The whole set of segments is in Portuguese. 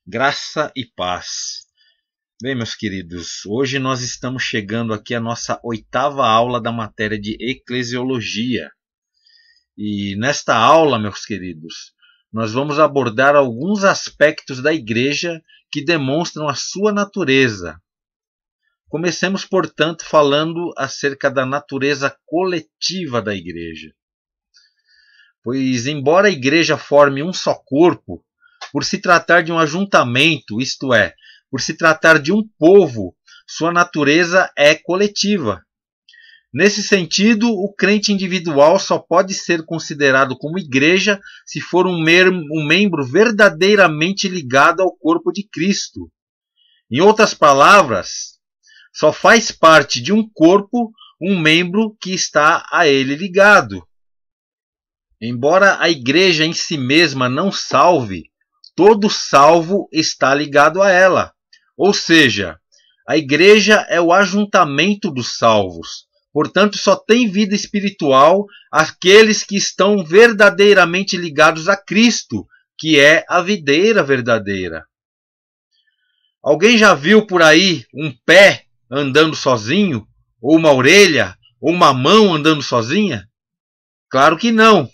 Graça e paz. Bem, meus queridos, hoje nós estamos chegando aqui à nossa 8ª aula da matéria de Eclesiologia. E nesta aula, meus queridos, nós vamos abordar alguns aspectos da igreja que demonstram a sua natureza. Comecemos, portanto, falando acerca da natureza coletiva da igreja. Pois, embora a igreja forme um só corpo, por se tratar de um ajuntamento, isto é, por se tratar de um povo, sua natureza é coletiva. Nesse sentido, o crente individual só pode ser considerado como igreja se for um membro verdadeiramente ligado ao corpo de Cristo. Em outras palavras, só faz parte de um corpo um membro que está a ele ligado. Embora a igreja em si mesma não salve, todo salvo está ligado a ela. Ou seja, a igreja é o ajuntamento dos salvos. Portanto, só tem vida espiritual aqueles que estão verdadeiramente ligados a Cristo, que é a videira verdadeira. Alguém já viu por aí um pé andando sozinho? Ou uma orelha? Ou uma mão andando sozinha? Claro que não.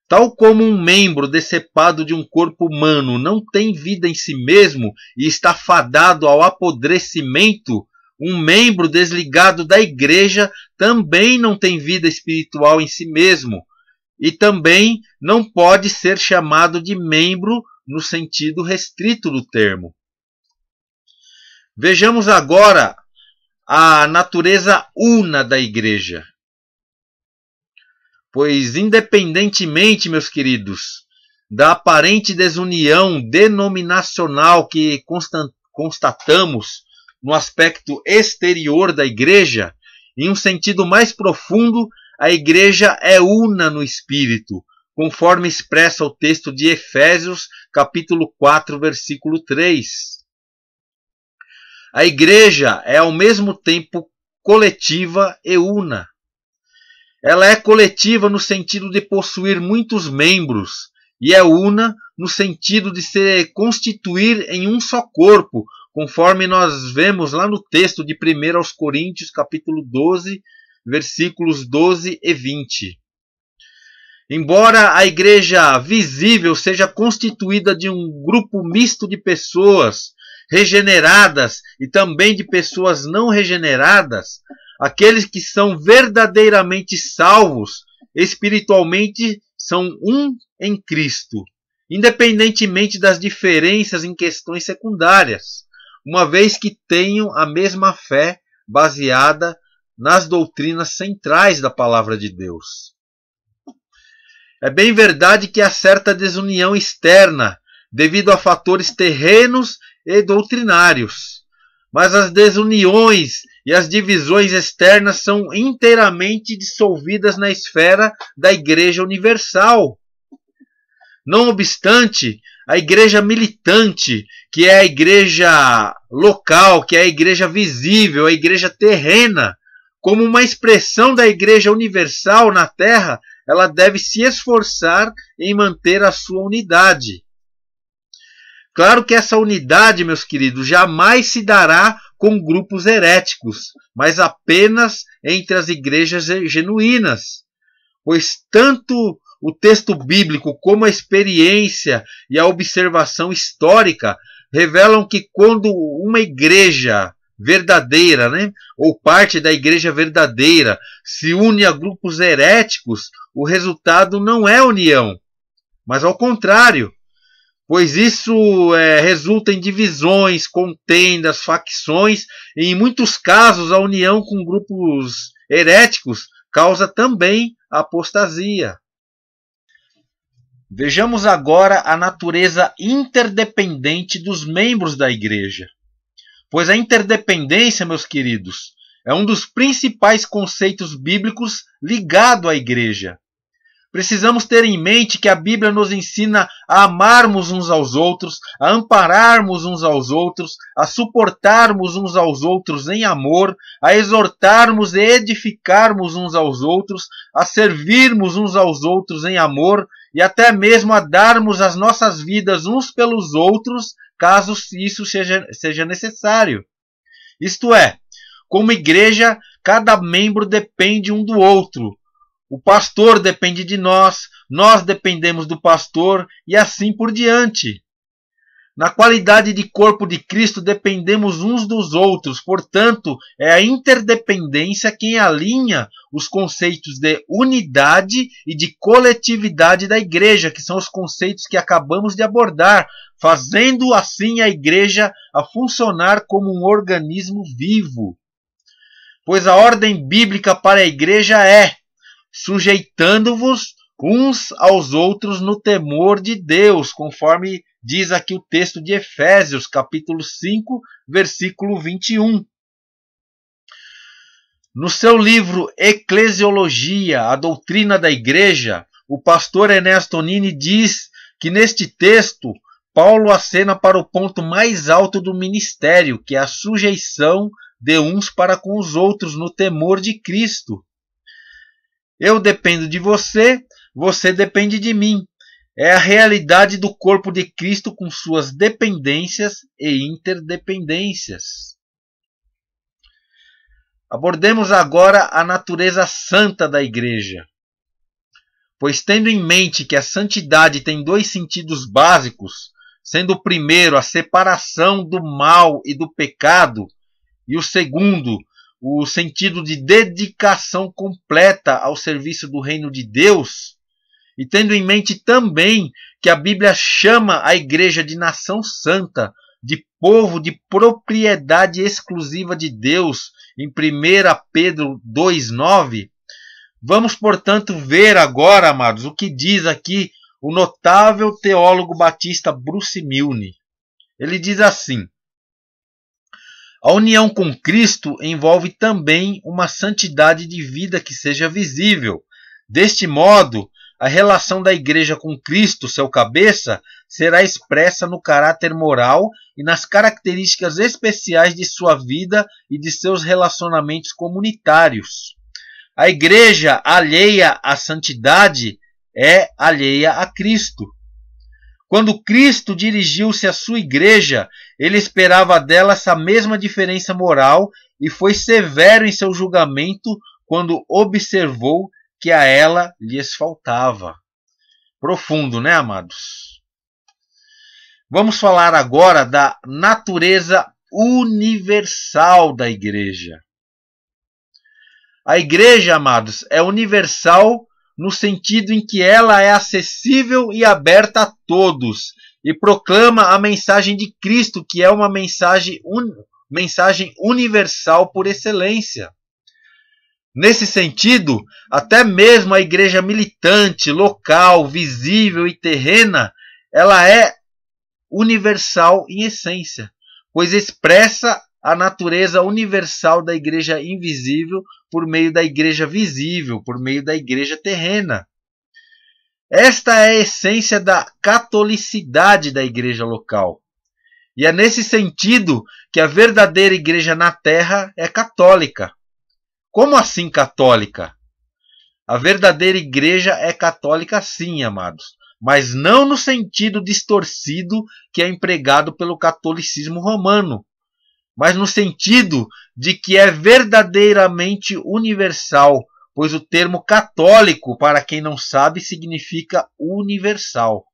Tal como um membro decepado de um corpo humano não tem vida em si mesmo e está fadado ao apodrecimento, um membro desligado da igreja também não tem vida espiritual em si mesmo e também não pode ser chamado de membro no sentido restrito do termo. Vejamos agora a natureza una da igreja. Pois, independentemente, meus queridos, da aparente desunião denominacional que constatamos no aspecto exterior da igreja, em um sentido mais profundo, a igreja é una no espírito, conforme expressa o texto de Efésios, capítulo 4, versículo 3. A igreja é ao mesmo tempo coletiva e una. Ela é coletiva no sentido de possuir muitos membros e é una no sentido de se constituir em um só corpo, conforme nós vemos lá no texto de 1 aos Coríntios, capítulo 12, versículos 12 e 20. Embora a igreja visível seja constituída de um grupo misto de pessoas regeneradas e também de pessoas não regeneradas, aqueles que são verdadeiramente salvos, espiritualmente, são um em Cristo, independentemente das diferenças em questões secundárias, uma vez que tenham a mesma fé baseada nas doutrinas centrais da palavra de Deus. É bem verdade que há certa desunião externa, devido a fatores terrenos e doutrinários, mas as desuniões e as divisões externas são inteiramente dissolvidas na esfera da Igreja Universal. Não obstante, a igreja militante, que é a igreja local, que é a igreja visível, a igreja terrena, como uma expressão da Igreja Universal na Terra, ela deve se esforçar em manter a sua unidade. Claro que essa unidade, meus queridos, jamais se dará com grupos heréticos, mas apenas entre as igrejas genuínas. Pois tanto o texto bíblico como a experiência e a observação histórica revelam que quando uma igreja verdadeira, ou parte da igreja verdadeira, se une a grupos heréticos, o resultado não é união, mas ao contrário. Pois isso resulta em divisões, contendas, facções, e em muitos casos a união com grupos heréticos causa também apostasia. Vejamos agora a natureza interdependente dos membros da igreja. Pois a interdependência, meus queridos, é um dos principais conceitos bíblicos ligado à igreja. Precisamos ter em mente que a Bíblia nos ensina a amarmos uns aos outros, a ampararmos uns aos outros, a suportarmos uns aos outros em amor, a exortarmos e edificarmos uns aos outros, a servirmos uns aos outros em amor e até mesmo a darmos as nossas vidas uns pelos outros, caso isso seja necessário. Isto é, como igreja, cada membro depende um do outro. O pastor depende de nós dependemos do pastor e assim por diante. Na qualidade de corpo de Cristo, dependemos uns dos outros. Portanto, é a interdependência quem alinha os conceitos de unidade e de coletividade da igreja, que são os conceitos que acabamos de abordar, fazendo assim a igreja a funcionar como um organismo vivo. Pois a ordem bíblica para a igreja é: sujeitando-vos uns aos outros no temor de Deus, conforme diz aqui o texto de Efésios, capítulo 5, versículo 21. No seu livro Eclesiologia, a doutrina da igreja, o pastor Ernesto Nini diz que neste texto, Paulo acena para o ponto mais alto do ministério, que é a sujeição de uns para com os outros no temor de Cristo. Eu dependo de você, você depende de mim. É a realidade do corpo de Cristo com suas dependências e interdependências. Abordemos agora a natureza santa da igreja. Pois tendo em mente que a santidade tem dois sentidos básicos, sendo o primeiro a separação do mal e do pecado, e o segundo, o sentido de dedicação completa ao serviço do reino de Deus, e tendo em mente também que a Bíblia chama a igreja de nação santa, de povo de propriedade exclusiva de Deus, em 1 Pedro 2,9, vamos, portanto, ver agora, amados, o que diz aqui o notável teólogo batista Bruce Milne. Ele diz assim: a união com Cristo envolve também uma santidade de vida que seja visível. Deste modo, a relação da igreja com Cristo, seu cabeça, será expressa no caráter moral e nas características especiais de sua vida e de seus relacionamentos comunitários. A igreja alheia à santidade é alheia a Cristo. Quando Cristo dirigiu-se à sua igreja, ele esperava dela essa mesma diferença moral e foi severo em seu julgamento quando observou que a ela lhes faltava. Profundo, né, amados? Vamos falar agora da natureza universal da igreja. A igreja, amados, é universal no sentido em que ela é acessível e aberta a todos e proclama a mensagem de Cristo, que é uma mensagem universal por excelência. Nesse sentido, até mesmo a igreja militante, local, visível e terrena, ela é universal em essência, pois expressa a natureza universal da igreja invisível por meio da igreja visível, por meio da igreja terrena. Esta é a essência da catolicidade da igreja local. E é nesse sentido que a verdadeira igreja na terra é católica. Como assim católica? A verdadeira igreja é católica sim, amados, mas não no sentido distorcido que é empregado pelo catolicismo romano, mas no sentido de que é verdadeiramente universal, pois o termo católico, para quem não sabe, significa universal.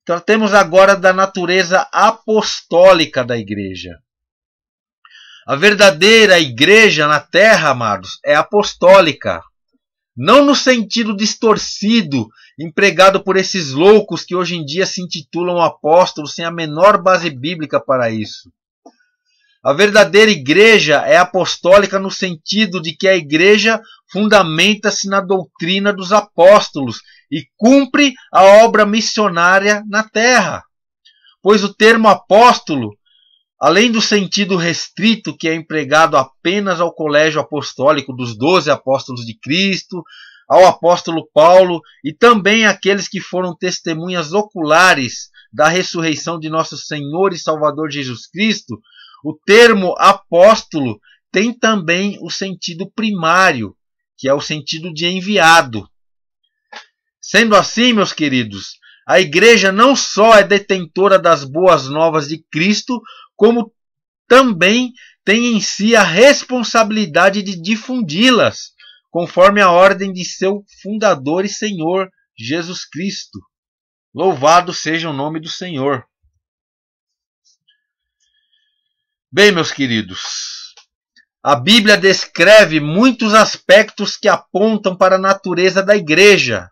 Tratemos agora da natureza apostólica da igreja. A verdadeira igreja na terra, amados, é apostólica. Não no sentido distorcido, empregado por esses loucos que hoje em dia se intitulam apóstolos sem a menor base bíblica para isso. A verdadeira igreja é apostólica no sentido de que a igreja fundamenta-se na doutrina dos apóstolos e cumpre a obra missionária na terra. Pois o termo apóstolo, além do sentido restrito que é empregado apenas ao colégio apostólico dos 12 apóstolos de Cristo, ao apóstolo Paulo e também àqueles que foram testemunhas oculares da ressurreição de nosso Senhor e Salvador Jesus Cristo, o termo apóstolo tem também o sentido primário, que é o sentido de enviado. Sendo assim, meus queridos, A igreja não só é detentora das boas novas de Cristo, como também tem em si a responsabilidade de difundi-las, conforme a ordem de seu fundador e Senhor, Jesus Cristo. Louvado seja o nome do Senhor. Bem, meus queridos, a Bíblia descreve muitos aspectos que apontam para a natureza da igreja.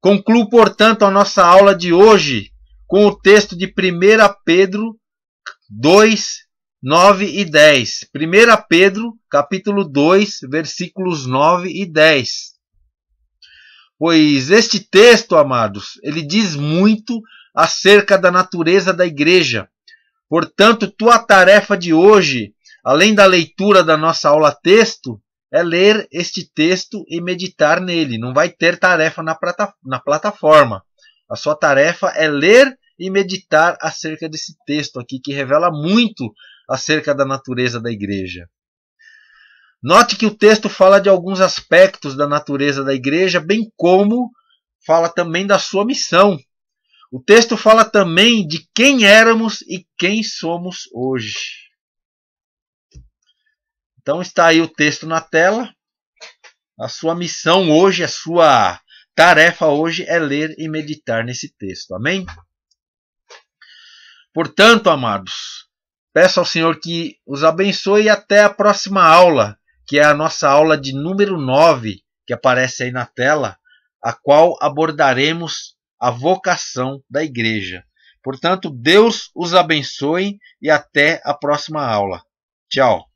Concluo, portanto, a nossa aula de hoje com o texto de 1 Pedro 2, 9 e 10. 1 Pedro, capítulo 2, versículos 9 e 10. Pois este texto, amados, ele diz muito acerca da natureza da igreja. Portanto, tua tarefa de hoje, além da leitura da nossa aula texto, é ler este texto e meditar nele. Não vai ter tarefa na plataforma. A sua tarefa é ler e meditar acerca desse texto aqui, que revela muito acerca da natureza da igreja. Note que o texto fala de alguns aspectos da natureza da igreja, bem como fala também da sua missão. O texto fala também de quem éramos e quem somos hoje. Então está aí o texto na tela. A sua missão hoje, a sua tarefa hoje é ler e meditar nesse texto. Amém? Portanto, amados, peço ao Senhor que os abençoe e até a próxima aula, que é a nossa aula de número 9, que aparece aí na tela, a qual abordaremos a vocação da igreja. Portanto, Deus os abençoe e até a próxima aula. Tchau.